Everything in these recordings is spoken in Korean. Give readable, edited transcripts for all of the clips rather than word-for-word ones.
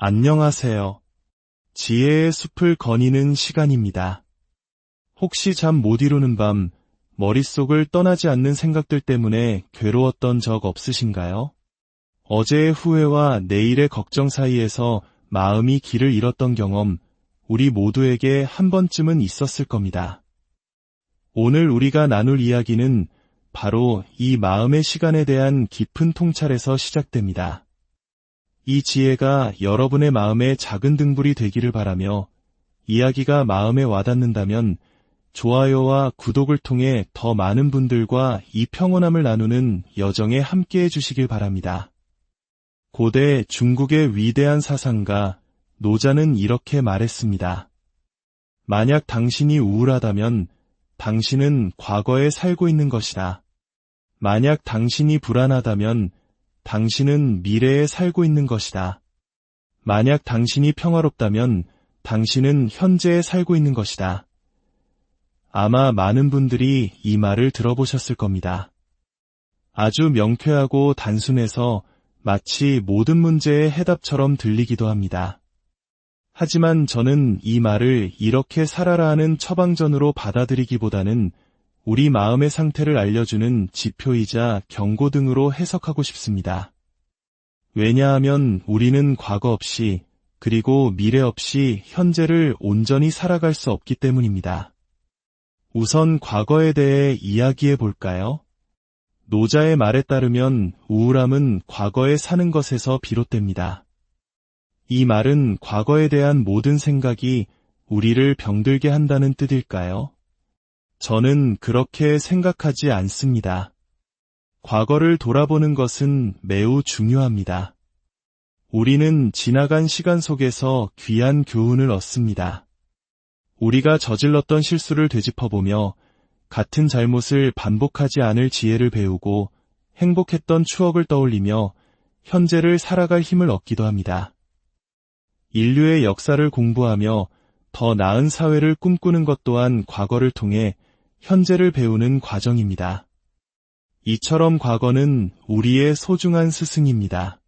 안녕하세요. 지혜의 숲을 거니는 시간입니다. 혹시 잠 못 이루는 밤, 머릿속을 떠나지 않는 생각들 때문에 괴로웠던 적 없으신가요? 어제의 후회와 내일의 걱정 사이에서 마음이 길을 잃었던 경험, 우리 모두에게 한 번쯤은 있었을 겁니다. 오늘 우리가 나눌 이야기는 바로 이 마음의 시간에 대한 깊은 통찰에서 시작됩니다. 이 지혜가 여러분의 마음에 작은 등불이 되기를 바라며 이야기가 마음에 와닿는다면 좋아요와 구독을 통해 더 많은 분들과 이 평온함을 나누는 여정에 함께해 주시길 바랍니다. 고대 중국의 위대한 사상가 노자는 이렇게 말했습니다. 만약 당신이 우울하다면 당신은 과거에 살고 있는 것이다. 만약 당신이 불안하다면 당신은 미래에 살고 있는 것이다. 만약 당신이 평화롭다면 당신은 현재에 살고 있는 것이다. 아마 많은 분들이 이 말을 들어보셨을 겁니다. 아주 명쾌하고 단순해서 마치 모든 문제의 해답처럼 들리기도 합니다. 하지만 저는 이 말을 이렇게 살아라 하는 처방전으로 받아들이기보다는 우리 마음의 상태를 알려주는 지표이자 경고등으로 해석하고 싶습니다. 왜냐하면 우리는 과거 없이 그리고 미래 없이 현재를 온전히 살아갈 수 없기 때문입니다. 우선 과거에 대해 이야기해 볼까요? 노자의 말에 따르면 우울함은 과거에 사는 것에서 비롯됩니다. 이 말은 과거에 대한 모든 생각이 우리를 병들게 한다는 뜻일까요? 저는 그렇게 생각하지 않습니다. 과거를 돌아보는 것은 매우 중요합니다. 우리는 지나간 시간 속에서 귀한 교훈을 얻습니다. 우리가 저질렀던 실수를 되짚어보며 같은 잘못을 반복하지 않을 지혜를 배우고 행복했던 추억을 떠올리며 현재를 살아갈 힘을 얻기도 합니다. 인류의 역사를 공부하며 더 나은 사회를 꿈꾸는 것 또한 과거를 통해 현재를 배우는 과정입니다. 이처럼 과거는 우리의 소중한 스승입니다.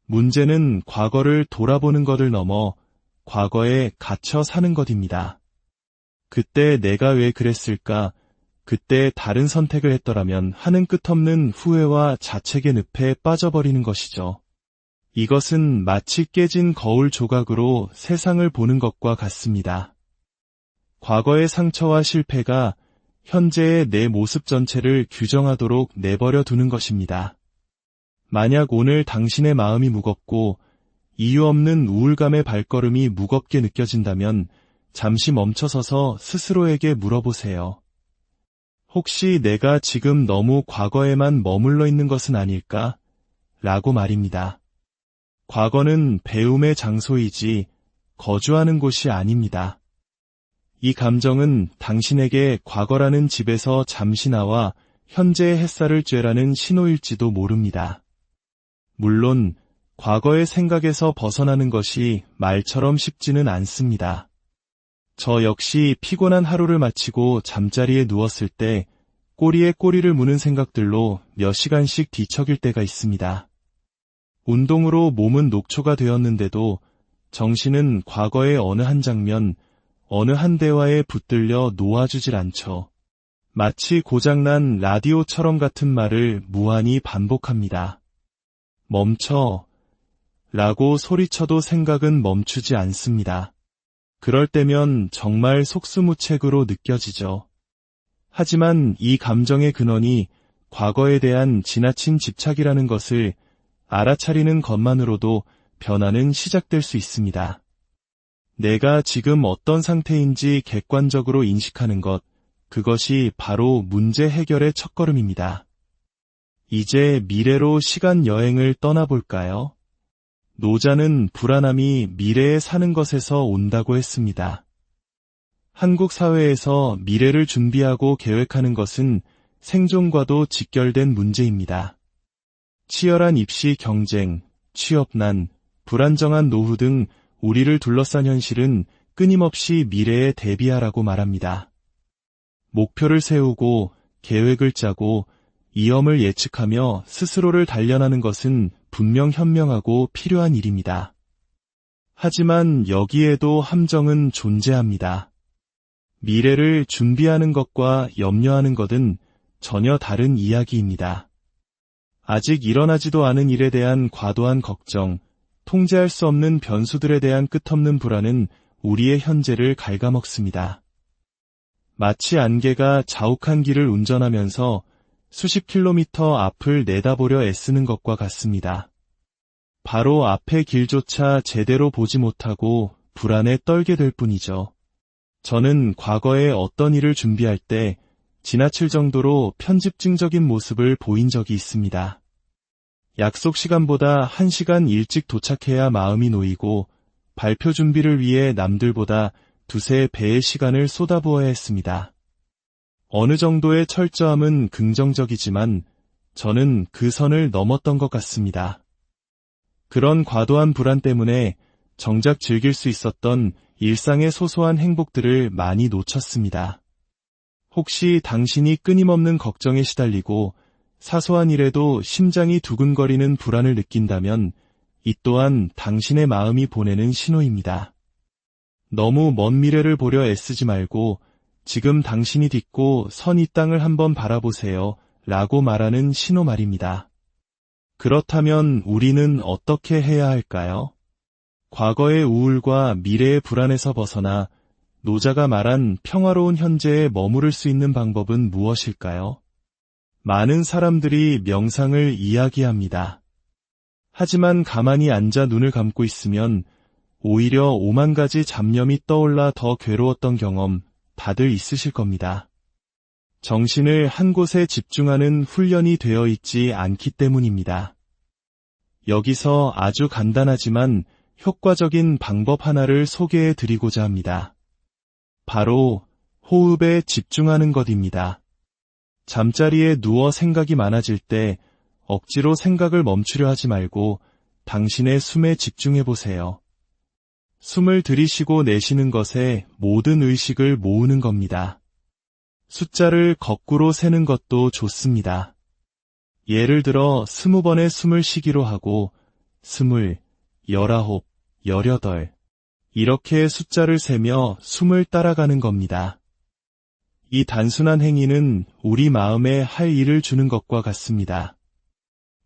문제는 과거를 돌아보는 것을 넘어 과거에 갇혀 사는 것입니다. 그때 내가 왜 그랬을까? 그때 다른 선택을 했더라면 하는 끝없는 후회와 자책의 늪에 빠져버리는 것이죠. 이것은 마치 깨진 거울 조각으로 세상을 보는 것과 같습니다. 과거의 상처와 실패가 현재의 내 모습 전체를 규정하도록 내버려 두는 것입니다. 만약 오늘 당신의 마음이 무겁고 이유 없는 우울감의 발걸음이 무겁게 느껴진다면 잠시 멈춰서서 스스로에게 물어보세요. 혹시 내가 지금 너무 과거에만 머물러 있는 것은 아닐까? 라고 말입니다. 과거는 배움의 장소이지 거주하는 곳이 아닙니다. 이 감정은 당신에게 과거라는 집에서 잠시 나와 현재의 햇살을 쬐라는 신호일지도 모릅니다. 물론 과거의 생각에서 벗어나는 것이 말처럼 쉽지는 않습니다. 저 역시 피곤한 하루를 마치고 잠자리에 누웠을 때 꼬리에 꼬리를 무는 생각들로 몇 시간씩 뒤척일 때가 있습니다. 운동으로 몸은 녹초가 되었는데도 정신은 과거의 어느 한 장면, 어느 한 대화에 붙들려 놓아주질 않죠. 마치 고장난 라디오처럼 같은 말을 무한히 반복합니다. 멈춰 라고 소리쳐도 생각은 멈추지 않습니다. 그럴 때면 정말 속수무책으로 느껴지죠. 하지만 이 감정의 근원이 과거에 대한 지나친 집착이라는 것을 알아차리는 것만으로도 변화는 시작될 수 있습니다. 내가 지금 어떤 상태인지 객관적으로 인식하는 것, 그것이 바로 문제 해결의 첫걸음입니다. 이제 미래로 시간 여행을 떠나볼까요? 노자는 불안함이 미래에 사는 것에서 온다고 했습니다. 한국 사회에서 미래를 준비하고 계획하는 것은 생존과도 직결된 문제입니다. 치열한 입시 경쟁, 취업난, 불안정한 노후 등 우리를 둘러싼 현실은 끊임없이 미래에 대비하라고 말합니다. 목표를 세우고 계획을 짜고 위험을 예측하며 스스로를 단련하는 것은 분명 현명하고 필요한 일입니다. 하지만 여기에도 함정은 존재합니다. 미래를 준비하는 것과 염려하는 것은 전혀 다른 이야기입니다. 아직 일어나지도 않은 일에 대한 과도한 걱정, 통제할 수 없는 변수들에 대한 끝없는 불안은 우리의 현재를 갉아먹습니다. 마치 안개가 자욱한 길을 운전하면서 수십 킬로미터 앞을 내다보려 애쓰는 것과 같습니다. 바로 앞의 길조차 제대로 보지 못하고 불안에 떨게 될 뿐이죠. 저는 과거에 어떤 일을 준비할 때 지나칠 정도로 편집증적인 모습을 보인 적이 있습니다. 약속 시간보다 1시간 일찍 도착해야 마음이 놓이고 발표 준비를 위해 남들보다 두세 배의 시간을 쏟아부어야 했습니다. 어느 정도의 철저함은 긍정적이지만 저는 그 선을 넘었던 것 같습니다. 그런 과도한 불안 때문에 정작 즐길 수 있었던 일상의 소소한 행복들을 많이 놓쳤습니다. 혹시 당신이 끊임없는 걱정에 시달리고 사소한 일에도 심장이 두근거리는 불안을 느낀다면 이 또한 당신의 마음이 보내는 신호입니다. 너무 먼 미래를 보려 애쓰지 말고 지금 당신이 딛고 선 이 땅을 한번 바라보세요 라고 말하는 신호 말입니다. 그렇다면 우리는 어떻게 해야 할까요? 과거의 우울과 미래의 불안에서 벗어나 노자가 말한 평화로운 현재에 머무를 수 있는 방법은 무엇일까요? 많은 사람들이 명상을 이야기합니다. 하지만 가만히 앉아 눈을 감고 있으면 오히려 5만 가지 잡념이 떠올라 더 괴로웠던 경험 다들 있으실 겁니다. 정신을 한 곳에 집중하는 훈련이 되어 있지 않기 때문입니다. 여기서 아주 간단하지만 효과적인 방법 하나를 소개해 드리고자 합니다. 바로 호흡에 집중하는 것입니다. 잠자리에 누워 생각이 많아질 때 억지로 생각을 멈추려 하지 말고 당신의 숨에 집중해 보세요. 숨을 들이쉬고 내쉬는 것에 모든 의식을 모으는 겁니다. 숫자를 거꾸로 세는 것도 좋습니다. 예를 들어 20번의 숨을 쉬기로 하고 20, 19, 18 이렇게 숫자를 세며 숨을 따라가는 겁니다. 이 단순한 행위는 우리 마음에 할 일을 주는 것과 같습니다.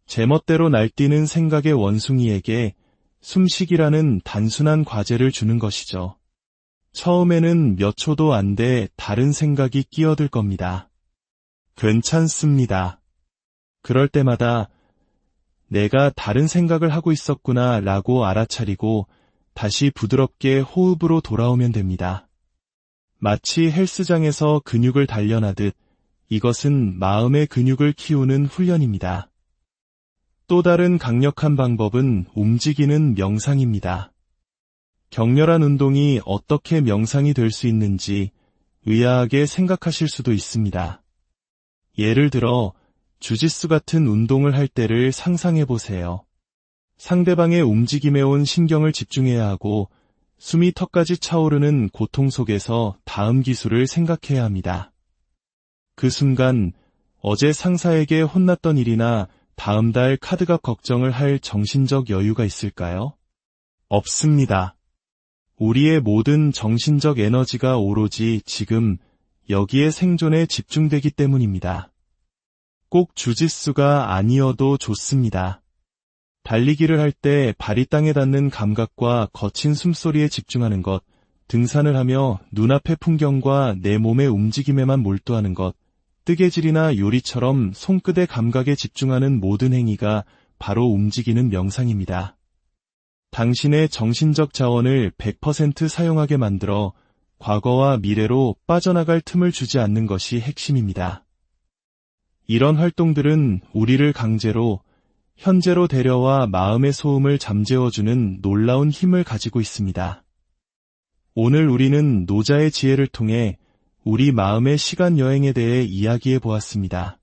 제멋대로 날뛰는 생각의 원숭이에게 숨쉬기라는 단순한 과제를 주는 것이죠. 처음에는 몇 초도 안 돼 다른 생각이 끼어들 겁니다. 괜찮습니다. 그럴 때마다 내가 다른 생각을 하고 있었구나 라고 알아차리고 다시 부드럽게 호흡으로 돌아오면 됩니다. 마치 헬스장에서 근육을 단련하듯 이것은 마음의 근육을 키우는 훈련입니다. 또 다른 강력한 방법은 움직이는 명상입니다. 격렬한 운동이 어떻게 명상이 될 수 있는지 의아하게 생각하실 수도 있습니다. 예를 들어 주짓수 같은 운동을 할 때를 상상해 보세요. 상대방의 움직임에 온 신경을 집중해야 하고 숨이 턱까지 차오르는 고통 속에서 다음 기술을 생각해야 합니다. 그 순간 어제 상사에게 혼났던 일이나 다음 달 카드값 걱정을 할 정신적 여유가 있을까요? 없습니다. 우리의 모든 정신적 에너지가 오로지 지금 여기에 생존에 집중되기 때문입니다. 꼭 주짓수가 아니어도 좋습니다. 달리기를 할 때 발이 땅에 닿는 감각과 거친 숨소리에 집중하는 것, 등산을 하며 눈앞의 풍경과 내 몸의 움직임에만 몰두하는 것, 뜨개질이나 요리처럼 손끝의 감각에 집중하는 모든 행위가 바로 움직이는 명상입니다. 당신의 정신적 자원을 100% 사용하게 만들어 과거와 미래로 빠져나갈 틈을 주지 않는 것이 핵심입니다. 이런 활동들은 우리를 강제로 현재로 데려와 마음의 소음을 잠재워주는 놀라운 힘을 가지고 있습니다. 오늘 우리는 노자의 지혜를 통해 우리 마음의 시간 여행에 대해 이야기해 보았습니다.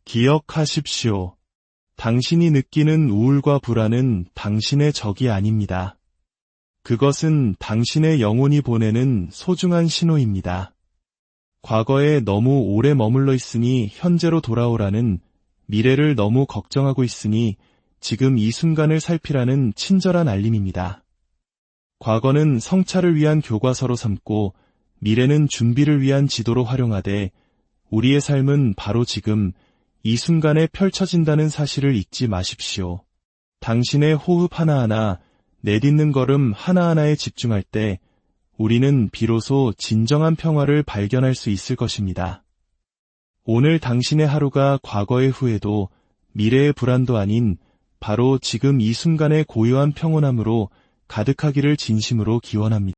기억하십시오. 당신이 느끼는 우울과 불안은 당신의 적이 아닙니다. 그것은 당신의 영혼이 보내는 소중한 신호입니다. 과거에 너무 오래 머물러 있으니 현재로 돌아오라는, 미래를 너무 걱정하고 있으니 지금 이 순간을 살피라는 친절한 알림입니다. 과거는 성찰을 위한 교과서로 삼고 미래는 준비를 위한 지도로 활용하되 우리의 삶은 바로 지금 이 순간에 펼쳐진다는 사실을 잊지 마십시오. 당신의 호흡 하나하나, 내딛는 걸음 하나하나에 집중할 때 우리는 비로소 진정한 평화를 발견할 수 있을 것입니다. 오늘 당신의 하루가 과거의 후회도 미래의 불안도 아닌 바로 지금 이 순간의 고요한 평온함으로 가득하기를 진심으로 기원합니다.